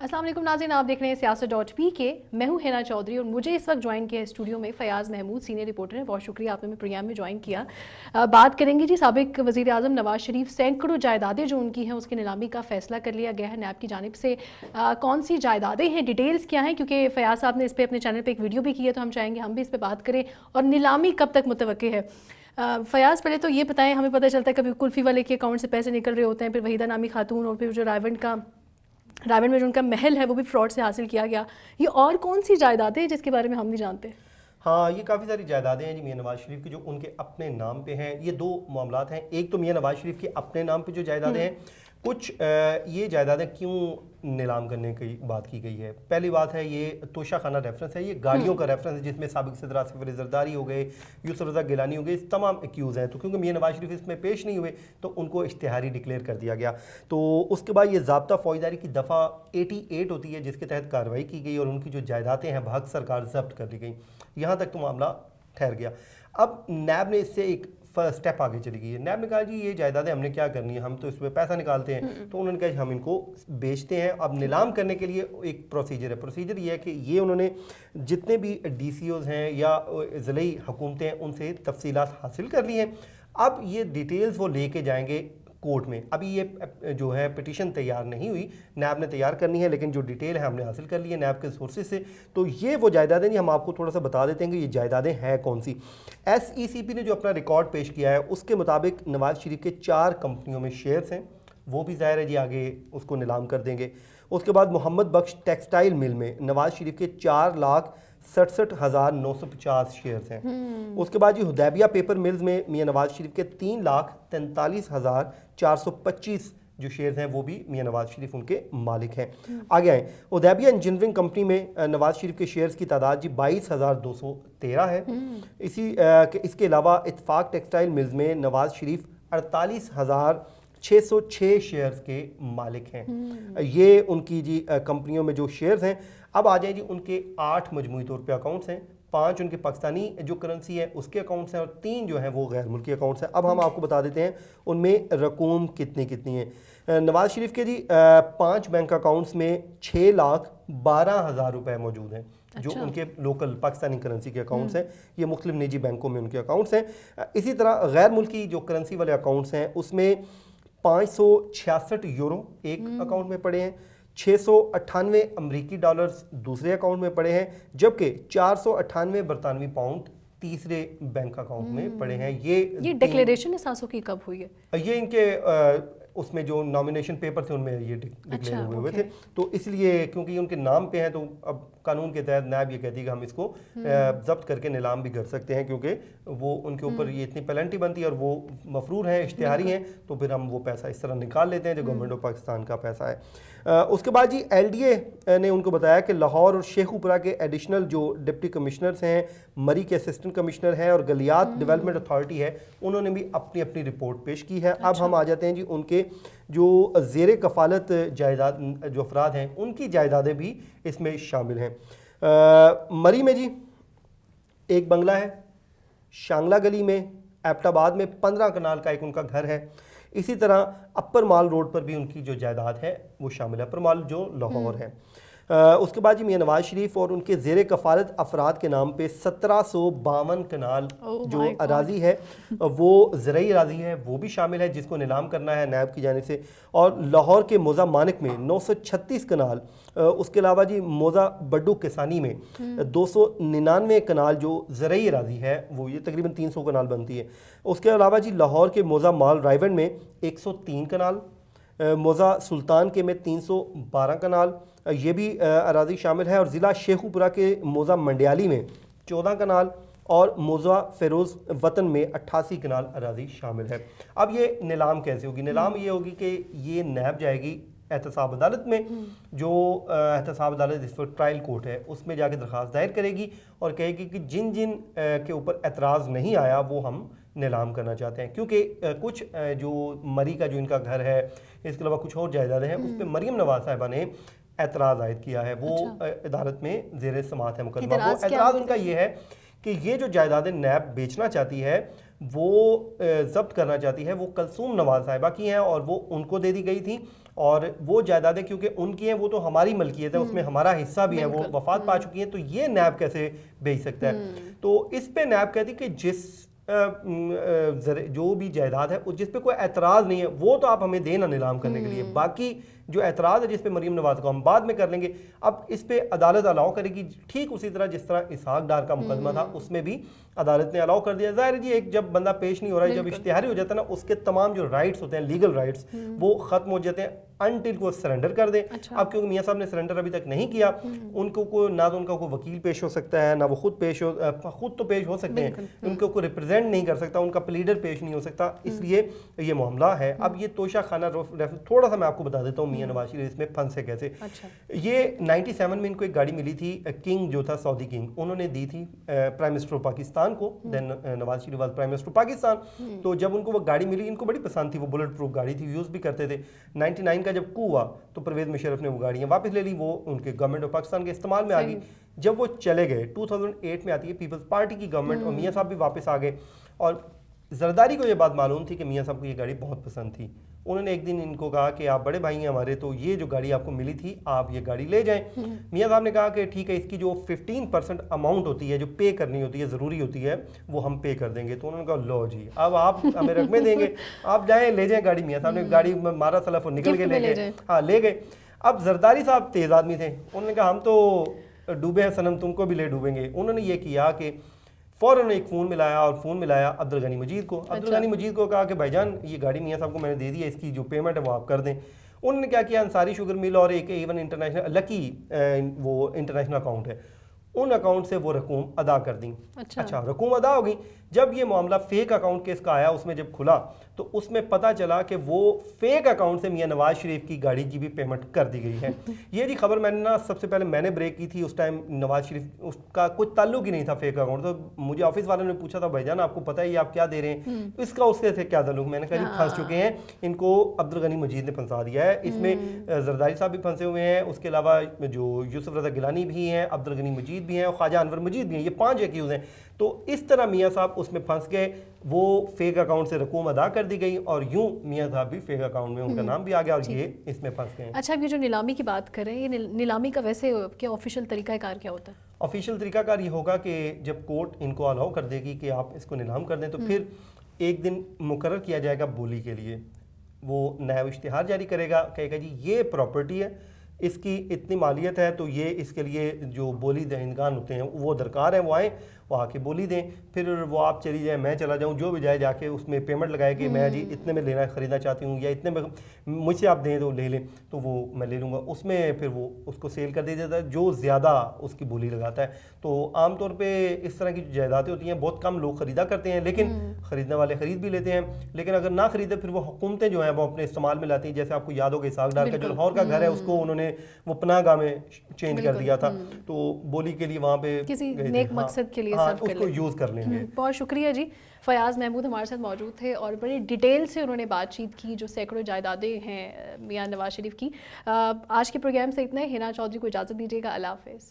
अस्सलाम वालेकुम नाज़रीन, आप देख रहे हैं सियासत .pk। मैं हूं हिना चौधरी और मुझे इस वक्त ज्वाइन किया है स्टूडियो में फ़याज़ महमूद, सीनियर रिपोर्टर हैं। बहुत शुक्रिया आपने प्रोग्राम में ज्वाइन किया। बात करेंगे जी साबिक वज़ीर आज़म नवाज शरीफ, सैकड़ों जायदादें जो उनकी हैं उसकी नीलामी का फैसला कर लिया गया है नैब की जानिब से। कौन सी जायदादें हैं, डिटेल्स क्या हैं, क्योंकि फ़याज़ साहब ने इस पर अपने चैनल पर एक वीडियो भी की है, तो हम चाहेंगे हम भी इस पर बात करें। और नीलामी कब तक मुतवक्किल है? फ़याज़ पहले तो ये बताएं, हमें पता चलता है कभी कुल्फ़ी वाले के अकाउंट से पैसे निकल रहे होते हैं, फिर वहीदा नामी खातून, और फिर जो रावण में जो उनका महल है वो भी फ्रॉड से हासिल किया गया। ये और कौन सी जायदादें हैं जिसके बारे में हम नहीं जानते? हाँ, ये काफ़ी सारी जायदादें हैं जी मियां नवाज शरीफ की जो उनके अपने नाम पे हैं। ये दो मामलात हैं, एक तो मियां नवाज शरीफ के अपने नाम पे जो जायदादें हैं, कुछ ये जायदादें क्यों नीलाम करने की बात की गई है। पहली बात है ये तोशा खाना रेफरेंस है, ये गाड़ियों का रेफरेंस है जिसमें साबिक सदर आसिफ अली ज़रदारी हो गए, यूसुफ रज़ा गिलानी हो गए, इस तमाम एक्यूज़ हैं। तो क्योंकि मियां नवाज शरीफ इसमें पेश नहीं हुए तो उनको इश्तिहारी डिक्लेयर कर दिया गया। तो उसके बाद ये ज़ाब्ता फ़ौजदारी की दफ़ा 88 होती है जिसके तहत कार्रवाई की गई और उनकी जो जायदादें हैं बहक सरकार ज़ब्त कर ली गई। यहाँ तक तो मामला ठहर गया। अब नैब ने इससे एक फर्स्ट स्टेप आगे चली गई है। नैब ने कहा जी ये जायदादें हमने क्या करनी है, हम तो इसमें पैसा निकालते हैं। तो उन्होंने कहा हम इनको बेचते हैं। अब नीलाम करने के लिए एक प्रोसीजर है। प्रोसीजर ये है कि ये उन्होंने जितने भी DCOs हैं या ज़िली हुकूमतें हैं उनसे तफसीलात हासिल कर ली हैं। अब ये डिटेल्स वो लेके जाएंगे कोर्ट में। अभी ये जो है पिटीशन तैयार नहीं हुई, नैब ने तैयार करनी है, लेकिन जो डिटेल है हमने हासिल कर ली है नैब के सोर्सेज से। तो ये वो जायदादें नहीं, हम आपको थोड़ा सा बता देते हैं कि ये जायदादें हैं कौन सी। SECP ने जो अपना रिकॉर्ड पेश किया है उसके मुताबिक नवाज शरीफ के 4 कंपनियों में शेयर्स हैं, वो भी ज़ाहिर है जी आगे उसको नीलाम कर देंगे। उसके बाद मोहम्मद बख्श टेक्सटाइल मिल में नवाज शरीफ के 4,67,950 शेयर्स हैं। उसके बाद जी हुदैबिया पेपर मिल्स में मियां नवाज शरीफ के 3,43,425 जो शेयर्स हैं वो भी मियां नवाज शरीफ उनके मालिक हैं। आगे आए, हुदैबिया इंजीनियरिंग कंपनी में नवाज शरीफ के शेयर्स की तादाद जी 22,213 है। इसके अलावा इत्तेफाक टेक्सटाइल मिल्स में नवाज शरीफ 48,606 शेयर्स के मालिक हैं। ये उनकी जी कंपनियों में जो शेयर्स हैं। अब आ जाए जी उनके 8 मजमूई तौर पे अकाउंट्स हैं। 5 उनके पाकिस्तानी जो करेंसी है उसके अकाउंट्स हैं और 3 जो हैं वो गैर मुल्की अकाउंट्स हैं। अब हम आपको बता देते हैं उनमें रकूम कितनी कितनी है। नवाज शरीफ के जी 5 बैंक अकाउंट्स में 6,12,000 रुपए मौजूद हैं जो उनके लोकल पाकिस्तानी करेंसी के अकाउंट्स हैं। ये मुख्तलिफ निजी बैंकों में उनके अकाउंट्स हैं। इसी तरह गैर मुल्की जो करेंसी वाले अकाउंट्स हैं उसमें 566 यूरो एक अकाउंट में पड़े हैं, 698 अमरीकी डॉलर्स दूसरे अकाउंट में पड़े हैं, जबकि 498 बरतानवी पाउंड तीसरे बैंक अकाउंट में पड़े हैं। ये डिक्लेरेशन एहसासों की कब हुई है? ये इनके उसमें जो नॉमिनेशन पेपर थे उनमें ये डिक्लेयर हुए थे। तो इसलिए क्योंकि उनके नाम पे हैं तो अब कानून के तहत नैब ये कहती है कि हम इसको जब्त करके नीलाम भी कर सकते हैं, क्योंकि वो उनके ऊपर ये इतनी पेनल्टी बनती है और वो मफरूर हैं, इश्तिहारी हैं, तो फिर हम वो पैसा इस तरह निकाल लेते हैं जो गवर्नमेंट ऑफ पाकिस्तान का पैसा है। उसके बाद जी LDA ने उनको बताया कि लाहौर और शेखुपुरा के एडिशनल जो डिप्टी कमिश्नर्स हैं, मरी के असिस्टेंट कमिश्नर हैं और गलियात डेवलपमेंट अथॉरिटी है, उन्होंने भी अपनी अपनी रिपोर्ट पेश की है। अब हम आ जाते हैं जी उनके जो ज़ेरे कफ़ालत जायदाद जो अफराद हैं उनकी जायदादें भी इसमें शामिल हैं। मरी में जी एक बंगला है, शांगला गली में एबटाबाद में 15 कनाल का एक उनका घर है। इसी तरह अपर माल रोड पर भी उनकी जो जायदाद है वो शामिल है, अपर माल जो लाहौर है। उसके बाद जी मियां नवाज शरीफ और उनके ज़ेरे कफ़ालत अफराद के नाम पे 1752 कनाल जो अराजी है वो ज़रई अराजी है, वो भी शामिल है जिसको नीलाम करना है नैब की जानिब से। और लाहौर के मोज़ा मानिक में 936 कनाल, उसके अलावा जी मोज़ा बड्डू किसानी में 299 कनाल जो ज़रई अराजी है वो ये तकरीबन 300 कनाल बनती है। उसके अलावा जी लाहौर के मोज़ा माल रायवन में 103 कनाल, मोज़ा सुल्तान के में 312 कनाल ये भी अराजी शामिल है। और ज़िला शेखुपुरा के मोज़ा मंडियाली में 14 कनाल और मोज़ा फ़िरोज़ वतन में 88 कनाल अराजी शामिल है। अब ये नीलाम कैसे होगी? नीलाम ये होगी कि ये नैब जाएगी एहतसाब अदालत में, जो एहतसाब अदालत इस वक्त ट्रायल कोर्ट है उसमें जाके दरख्वास्त दायर करेगी और कहेगी कि जिन जिन के ऊपर एतराज़ नहीं आया वो हम नीलाम करना चाहते हैं। क्योंकि कुछ जो मरी का जो इनका घर है, इसके अलावा कुछ और जायदादें हैं, उस पर मरीम नवाज साहिबा ने एतराज़ आयद किया है, वो अदालत में ज़ेरे समाअत है मुकदमा। वो एतराज़ उनका ये है कि ये जो जायदादें नैब बेचना चाहती है वो जब्त करना चाहती है वो कलसूम नवाज साहिबा की हैं और वो उनको दे दी गई थी। اور وہ جائیدادیں کیونکہ ان کی ہیں وہ تو ہماری ملکیت ہے, اس میں ہمارا حصہ بھی ہے, وہ وفات پا چکی ہیں, تو یہ نیب کیسے بیچ سکتا ہے؟ تو اس پہ نیب کہتی کہ جس جو بھی جائیداد ہے جس پہ کوئی اعتراض نہیں ہے وہ تو آپ ہمیں دیں نا نیلام کرنے کے لیے, باقی جو اعتراض ہے جس پہ مریم نواز کو ہم بعد میں کر لیں گے, اب اس پہ عدالت الاؤ کرے گی. ٹھیک اسی طرح جس طرح اسحاق ڈار کا مقدمہ تھا اس میں بھی عدالت نے الاؤ کر دیا. ظاہر جی ایک جب بندہ پیش نہیں ہو رہا ہے, جب اشتہاری ہو جاتا ہے نا, اس کے تمام جو رائٹس ہوتے ہیں لیگل رائٹس وہ ختم ہو جاتے ہیں انٹل کو سرنڈر کر دیں. اب کیونکہ میاں صاحب نے سرنڈر ابھی تک نہیں کیا, ان کو نہ تو ان کا کوئی وکیل پیش ہو سکتا ہے, نہ وہ خود تو پیش ہو سکتے ہیں, ان کو کوئی ریپرزینٹ نہیں کر سکتا, ان کا پلیڈر پیش نہیں ہو سکتا, اس لیے یہ معاملہ ہے. اب یہ توشہ خانہ تھوڑا سا میں آپ کو بتا دیتا ہوں میاں نواز شریف اس میں پھنسے کیسے. یہ 97 میں ان کو ایک گاڑی ملی تھی, کنگ جو تھا سعودی کنگ, انہوں نے دی تھی پرائم منسٹر آف پاکستان کو, then Nawaz Sharif was prime minister of Pakistan. تو جب ان کو وہ گاڑی ملی ان کو بڑی پسند تھی, وہ بلٹ پروف گاڑی تھی, یوز بھی کرتے تھے. 99 کا جب کو ہوا تو پرویز مشرف نے وہ گاڑیاں واپس لے لی, وہ ان کے گورنمنٹ آف پاکستان کے استعمال میں آ گئی. جب وہ چلے گئے 2008 میں آتی ہے پیپلز پارٹی کی گورنمنٹ, اور میاں صاحب بھی واپس آ گئے. اور زرداری کو یہ بات معلوم تھی کہ میاں صاحب کو یہ گاڑی بہت پسند تھی. انہوں نے ایک دن ان کو کہا کہ آپ بڑے بھائی ہیں ہمارے, تو یہ جو گاڑی آپ کو ملی تھی آپ یہ گاڑی لے جائیں. میاں صاحب نے کہا کہ ٹھیک ہے, اس کی جو 15% اماؤنٹ ہوتی ہے جو پے کرنی ہوتی ہے, ضروری ہوتی ہے, وہ ہم پے کر دیں گے. تو انہوں نے کہا لو جی اب آپ ہمیں رقمیں دیں گے, آپ جائیں لے جائیں گاڑی. میاں صاحب نے گاڑی مارا سلف اور نکل کے لے گئے. ہاں لے گئے. اب زرداری صاحب تیز آدمی تھے, انہوں نے کہا ہم تو ڈوبے ہیں صنم, تم کو بھی لے ڈوبیں گے. انہوں نے یہ کیا کہ فوراً ایک فون ملایا, اور فون ملایا عبدالغنی مجید کو. عبدالغنی مجید کو کہا کہ بھائی جان یہ گاڑی میاں صاحب کو میں نے دے دی ہے, اس کی جو پیمنٹ ہے وہ آپ کر دیں. انہوں نے کیا کیا, انصاری شوگر مل اور ایک ایون انٹرنیشنل لکی وہ انٹرنیشنل اکاؤنٹ ہے, ان اکاؤنٹ سے وہ رقوم ادا کر دیں. اچھا رقوم ادا ہو گئی. جب یہ معاملہ فیک اکاؤنٹ کیس کا آیا, اس میں جب کھلا تو اس میں پتہ چلا کہ وہ فیک اکاؤنٹ سے میاں نواز شریف کی گاڑی کی بھی پیمنٹ کر دی گئی ہے. یہ جی خبر میں نے نا سب سے پہلے میں نے بریک کی تھی, اس ٹائم نواز شریف اس کا کوئی تعلق ہی نہیں تھا فیک اکاؤنٹ. تو مجھے آفس والوں نے پوچھا تھا بھائی جان آپ کو پتہ ہے یہ آپ کیا دے رہے ہیں, اس کا اس کے سے کیا تعلق. میں نے کہا جی پھنس چکے ہیں, ان کو عبدالغنی مجید نے پھنسا دیا ہے. اس میں زرداری صاحب بھی پھنسے ہوئے ہیں, اس کے علاوہ جو یوسف رضا گیلانی بھی ہیں, عبدالغنی مجید بھی ہیں, اور خواجہ انور مجید بھی ہیں. یہ 5 ایکیوز ہیں. تو اس طرح میاں صاحب اس میں پھنس گئے, وہ فیک اکاؤنٹ سے رقوم ادا کر دی گئی, اور یوں میاں صاحب بھی فیک اکاؤنٹ میں ان کا نام بھی آ گیا, اور یہ اس میں پھنس گئے. اچھا اب یہ جو نیلامی کی بات کریں, یہ نیلامی کا ویسے کیا آفیشیل طریقہ کار کیا ہوتا ہے؟ آفیشیل طریقہ کار یہ ہوگا کہ جب کورٹ ان کو الاؤ کر دے گی کہ آپ اس کو نیلام کر دیں, تو پھر ایک دن مقرر کیا جائے گا بولی کے لیے. وہ نیب اشتہار جاری کرے گا, کہے گا جی یہ پراپرٹی ہے, اس کی اتنی مالیت ہے, تو یہ اس کے لیے جو بولی دہندگان ہوتے ہیں وہ درکار ہیں, وہ آئیں, وہ آ کے بولی دیں. پھر وہ آپ چلی جائیں, میں چلا جاؤں, جو بھی جائے جا کے اس میں پیمنٹ لگائے کہ میں جی اتنے میں لینا خریدنا چاہتی ہوں, یا اتنے میں مجھ سے آپ دیں تو لے لیں, تو وہ میں لے لوں گا. اس میں پھر وہ اس کو سیل کر دیا جاتا ہے جو زیادہ اس کی بولی لگاتا ہے. تو عام طور پہ اس طرح کی جو جائیدادیں ہوتی ہیں بہت کم لوگ خریدا کرتے ہیں, لیکن خریدنے والے خرید بھی لیتے ہیں. لیکن اگر نہ خریدے پھر وہ حکومتیں جو ہیں وہ اپنے استعمال میں لاتی ہیں. جیسے آپ کو یاد ہوگا اسحاق ڈار کا جو لاہور کا گھر ہے, اس کو انہوں نے وہ پناہ گاہ میں چینج کر دیا تھا, تو بولی کے لیے وہاں پہ کسی نیک مقصد کے لیے اس کو یوز کر لیں گے. بہت شکریہ جی. فیاض محمود ہمارے ساتھ موجود تھے اور بڑی ڈیٹیل سے انہوں نے بات چیت کی جو سینکڑوں جائیدادیں ہیں میاں نواز شریف کی. آج کے پروگرام سے اتنا ہی. ہنا چودھری کو اجازت دیجیے گا. اللہ حافظ.